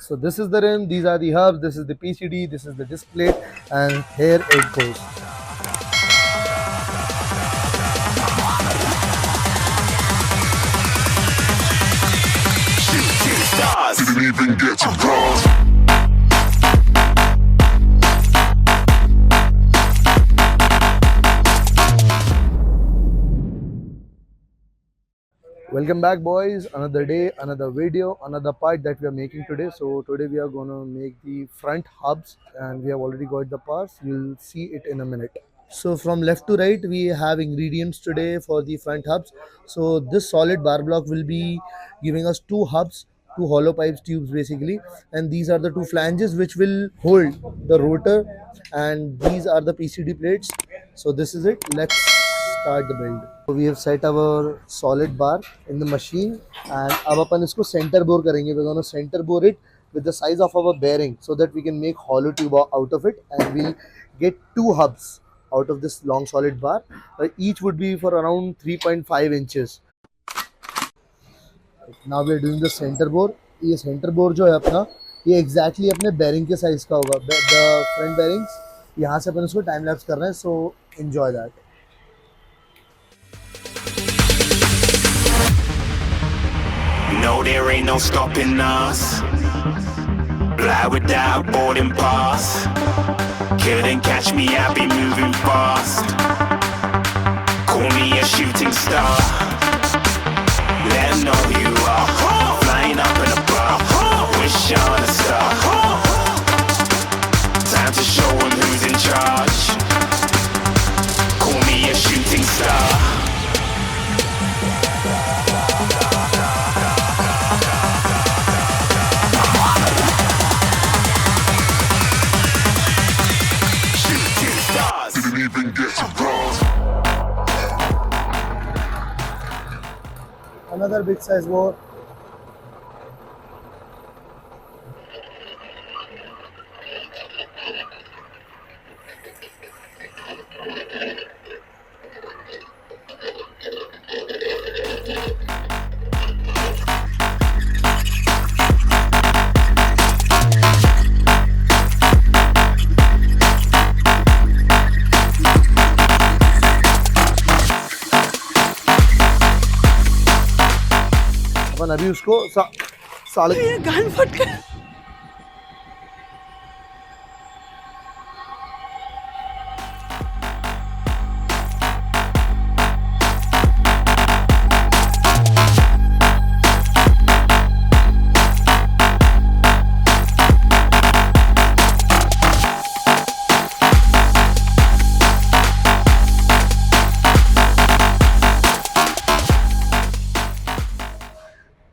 So this is the rim, these are the hubs, this is the PCD, this is the disc plate, and here it goes. Shooting stars didn't even get to cross. Welcome back, boys. Another day, another video, another part that we are making today. So today we are gonna make the front hubs, and we have already got the parts. You'll see it in a minute. So from left to right, we have ingredients today for the front hubs. So this solid bar block will be giving us two hubs, two hollow pipes tubes basically, and these are the two flanges which will hold the rotor, and these are the PCD plates. So this is it. Let's start the build. So we have set our solid bar in the machine, and अब अपन इसको center bore करेंगे. We're gonna center bore it with the size of our bearing so that we can make hollow tube out of it, and we'll get two hubs out of this long solid bar. Each would be for around 3.5 inches. Now we are doing the center bore. ये center bore जो है अपना, ये exactly अपने bearing के size का होगा. The front bearings यहाँ से अपन इसको time lapse कर रहे हैं, so enjoy that. No, there ain't no stopping us. Fly without boarding pass. Couldn't catch me, I be moving fast. Call me a shooting star. Let 'em know who you are. Flying up in a bar. Wish on a star. Time to show 'em who's in charge. Call me a shooting star. Didn't even get to cross. Another big size bore. अपन अभी उसको साल गान फट गया।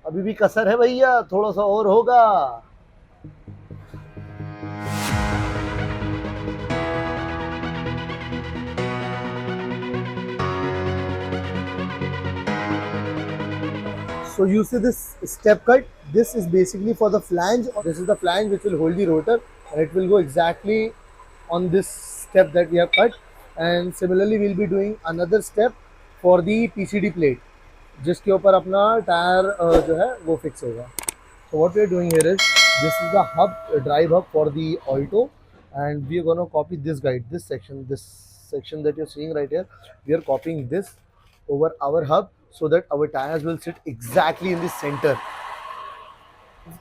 अभी भी कसर है भैया, थोड़ा सा और होगा. So you see this step cut, this is basically for the flange. This is the flange which will hold the rotor, and it will go exactly on this step that we have cut. And similarly we'll be doing another step for the PCD plate जिसके ऊपर अपना tyre जो है वो fix होगा. So what we are doing here is, this is the hub, drive hub for the Alto, and we are going to copy this guide, this section that you're seeing right here. We are copying this over our hub so that our tires will sit exactly in the center.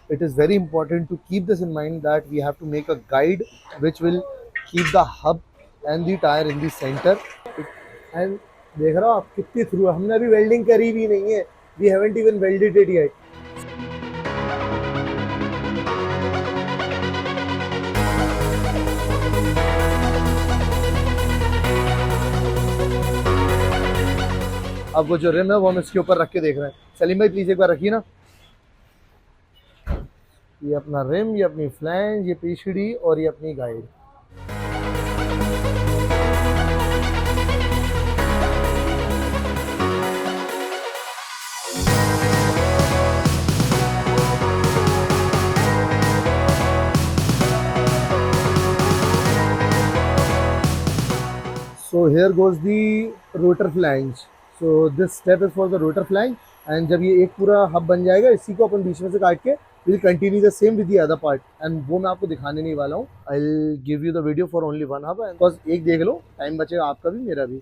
It is very important to keep this in mind that we have to make a guide which will keep the hub and the tire in the center. And देख रहा हो आप कितनी through है, हमने अभी welding करी भी नहीं है. We haven't even welded it yet. अब वो जो रिम है वो हम इसके ऊपर रख के देख रहे हैं. सलीम भाई प्लीज एक बार रखिए ना. ये अपना रिम, ये अपनी फ्लैंज, ये पीसीडी और ये अपनी guide. So here goes the rotor flange. So this step is for the rotor flange, and जब ये एक पूरा हब बन जाएगा, इसी को अपन बीच में से काट के we'll continue the same with the other part, and वो मैं आपको दिखाने नहीं वाला हूँ. I'll give you the video for only one hub, and because एक देख लो, टाइम बचेगा आपका भी मेरा भी.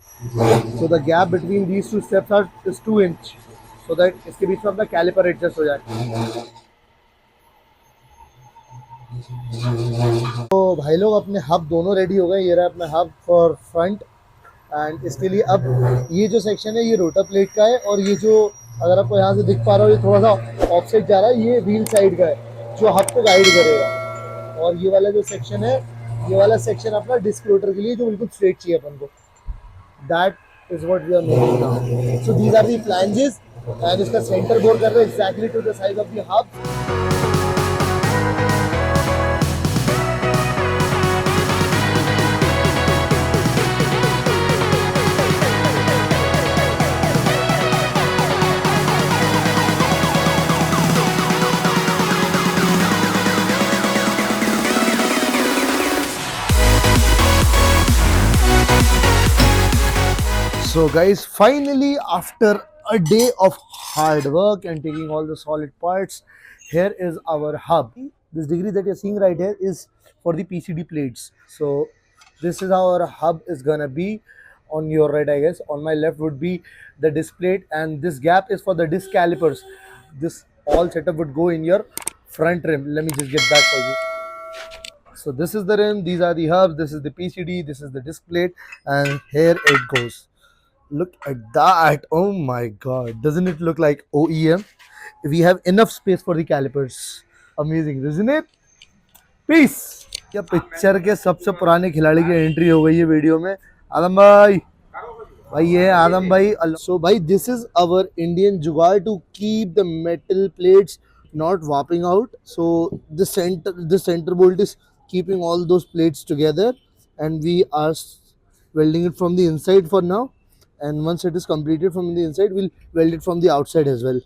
So the gap between these two steps is 2 inch, so that इसके बीच में अपना कैलिपर एडजस्ट हो जाए. तो भाई लोग अपने हब दोनों रेडी हो गए. ये रहा अपना हब फॉर फ्रंट, एंड इसके लिए अब ये जो सेक्शन है ये रोटर प्लेट का है, और ये जो अगर आपको यहाँ से दिख पा रहा हो ये थोड़ा सा ऑफसेट जा रहा है, ये व्हील साइड का है जो हब को गाइड करेगा. और ये वाला जो सेक्शन है, ये वाला सेक्शन अपना डिस्क रोटर के लिए जो बिल्कुल स्ट्रेट चाहिए अपन को. That is what we are making now. So these are the flanges, and इसका सेंटर बोर कर रहे हैं exactly to the size of the hub. So guys, finally after a day of hard work and taking all the solid parts, here is our hub. This degree that you're seeing right here is for the PCD plates. So this is how our hub is gonna be. On your right, I guess, on my left would be the disc plate, and this gap is for the disc calipers. This all setup would go in your front rim. Let me just get that for you. So this is the rim, these are the hubs, this is the PCD, this is the disc plate, and here it goes. Look at that. Oh my god, doesn't it look like OEM? We have enough space for the calipers. Amazing, isn't it? Peace. क्या picture के सबसे पुराने खिलाड़ी की entry हो गई है video में. आदम भाई, भाई ये है आदम भाई. So भाई, this is our Indian जुगाड़ to keep the metal plates not warping out. So the center bolt is keeping all those plates together, and we are welding it from the inside for now. And once it is completed from the inside, we'll weld it from the outside as well.